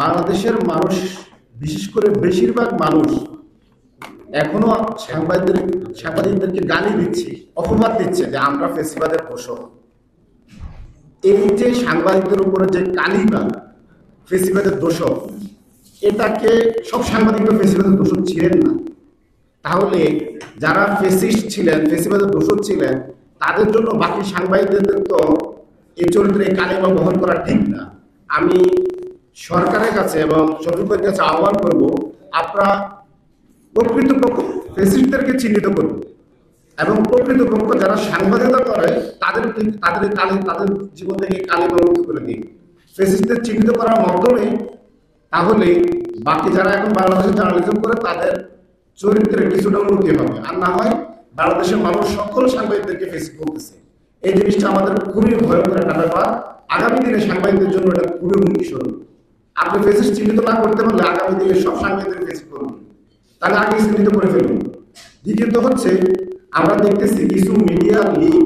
বাংলাদেশের মানুষ, বিশেষ করে বেশিরভাগ মানুষ এখনো সাংবাদিকদেরকে গালি দিচ্ছে, অপবাদ দিচ্ছে যে আমরা ফেসিবাদের পোষক। এই যে সাংবাদিকদের উপরে যে কালিমা ফেসিবাদের দোষক, এটাকে সব সাংবাদিকরা ফেসিবাদের দোষক ছিলেন না। তাহলে যারা ফেসিস্ট ছিলেন, ফেসিবাদের দোষক ছিলেন, তাদের জন্য বাকি সাংবাদিকদের তো এই চরিত্রে এই কালিমা বহন করা ঠিক না। আমি সরকারের কাছে এবং সরকারের কাছে আহ্বান করব, আপনারা প্রকৃতপক্ষ ফেসিস্টদেরকে চিহ্নিত করুন এবং প্রকৃতপক্ষ যারা সাংবাদিকতা করে তাদের জীবন থেকে কালিমা মুক্ত করে দিন। ফেসিস্টদের চিহ্নিত করার মাধ্যমে তাহলে বাকি যারা এখন বাংলাদেশে জার্নালিজম করে তাদের চরিত্রের কিছুটা উন্নতি হবে। আর না হয় বাংলাদেশের মানুষ সকল সাংবাদিকদেরকে ফেস করতেছে। এই জিনিসটা আমাদের খুবই ভয়ঙ্কর একটা ব্যাপার। আগামী দিনে সাংবাদিকদের জন্য এটা খুবই হুমকি স্বরূপ। আপনি ফেসিস্ট চিহ্নিত না করতে পারলে আগামী দিনে সব সাংবাদিকদের ফেস করুন, তাহলে আগে চিহ্নিত করে ফেলুন। দ্বিতীয়ত হচ্ছে, আমরা দেখতেছি কিছু মিডিয়া লিগ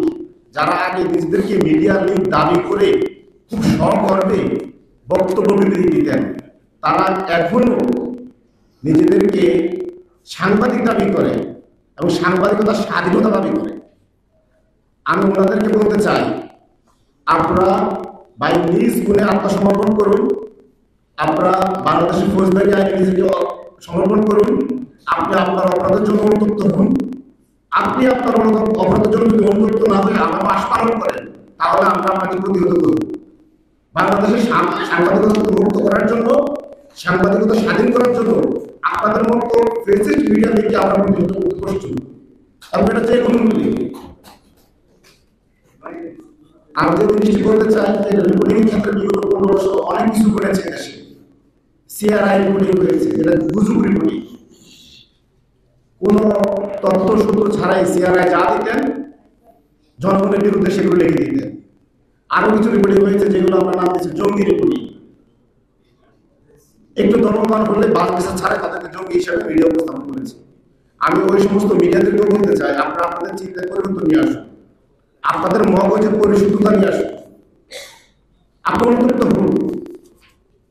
যারা আগে নিজেদেরকে মিডিয়া লিগ দাবি করে খুব সগর্বে বক্তব্য দিতেন, তারা এখনো নিজেদেরকে সাংবাদিক দাবি করে এবং সাংবাদিকতার স্বাধীনতা দাবি করে। আমি ওনাদেরকে বলতে চাই, আপনারা বাই নিজ গুণে আত্মসমর্পণ করুন, আপনারা বাংলাদেশের ফৌজদারি আইনে নিজেকে সমর্পণ করুন, আপনি আপনার অপরাধের জন্য অনুতপ্ত হন। আপনি আপনার অপরাধের জন্য যদি অনুতপ্ত না হয়ে আমার পাশ পালন করেন, তাহলে আমরা আপনাকে প্রতিহত করব। বাংলাদেশের সাংবাদিকতা মুক্ত করার জন্য, সাংবাদিকতা স্বাধীন করার জন্য আপনাদের মতো ফেসিস্ট মিডিয়া দিকে আমরা প্রতিহত করতে প্রস্তুত। এবং এটা যে কোনো মূল্যে আমি যে জিনিসটি বলতে চাই, রিপোর্টিং ক্ষেত্রে বিগত 15 বছর অনেক কিছু করেছে দেশে। সিআরআই রিপোর্টিং হয়েছে, যেটা গুজব রিপোর্টিং। কোন তথ্য সূত্র ছাড়াই সিআরআই যা দিতেন জনগণের বিরুদ্ধে সেগুলো লিখে দিতেন। আরো কিছু রিপোর্টিং হয়েছে যেগুলো আমরা নাম দিচ্ছি জঙ্গি রিপোর্টিং। একটু দমনমান হলে বাংলাদেশে ছাড়ে তাদেরকে জঙ্গি হিসাবে মিডিয়া উপস্থাপন করেছে। আমি ওই সমস্ত মিডিয়াদেরকেও বলতে চাই, আপনারা আপনাদের চিন্তায় পরিবর্তন নিয়ে আসুন, আপনাদের মগজে পরিশুদ্ধতা নিয়ে আসুন, আপনি অনুতপ্ত হন,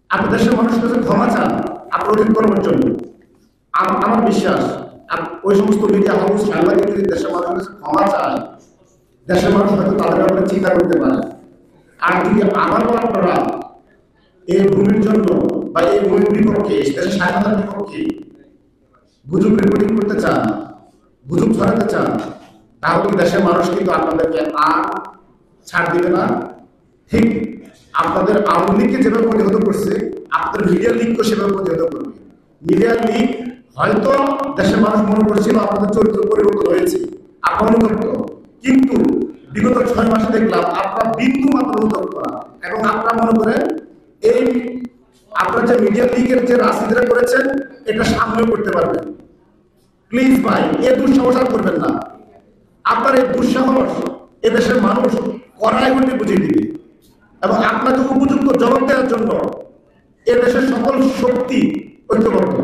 আপনি দেশের মানুষের কাছে ক্ষমা চান আপনার অতীত কর্মের জন্য। আমার বিশ্বাস ওই সমস্ত মিডিয়া হাউস সাংবাদিক যদি দেশের মানুষের কাছে ক্ষমা চায়, দেশের মানুষ হয়তো তাদের ব্যাপারে চিন্তা করতে পারে। আর যদি আবারও আপনারা এই ভূমির জন্য বা এই ভূমির বিপক্ষে, দেশের স্বাধীনতার বিপক্ষে গুজব রিপোর্টিং করতে চান, গুজব ছড়াতে চান, তাহলে দেশের মানুষ কিন্তু আপনাদেরকে আর ছাড় দিবে না। ঠিক আপনাদের আওয়ামী লীগকে যেভাবে প্রতিহত করছে, আপনাদের মিডিয়া লীগকে সেভাবে প্রতিহত করবে। মিডিয়া লীগ হয়তো দেশের মানুষ মনে করছিল আপনাদের চরিত্র পরিবর্তন হয়েছে, আপনার অনুতপ্ত, কিন্তু বিগত 6 মাসে দেখলাম আপনার বিন্দু মাত্র অনুতপ্ত না। এবং আপনারা মনে করেন এই আপনার যে মিডিয়া লীগের যে রাজনীতিটা করেছেন, এটা সামনে করতে পারবেন। প্লিজ ভাই, এ দুঃসাহস করবেন না। আপনার এই দুঃসাহস এদেশের মানুষ কড়াই বলে বুঝিয়ে দিবে এবং আপনাকে উপযুক্ত জবাব দেওয়ার জন্য এদেশের সকল শক্তি ঐক্যবদ্ধ।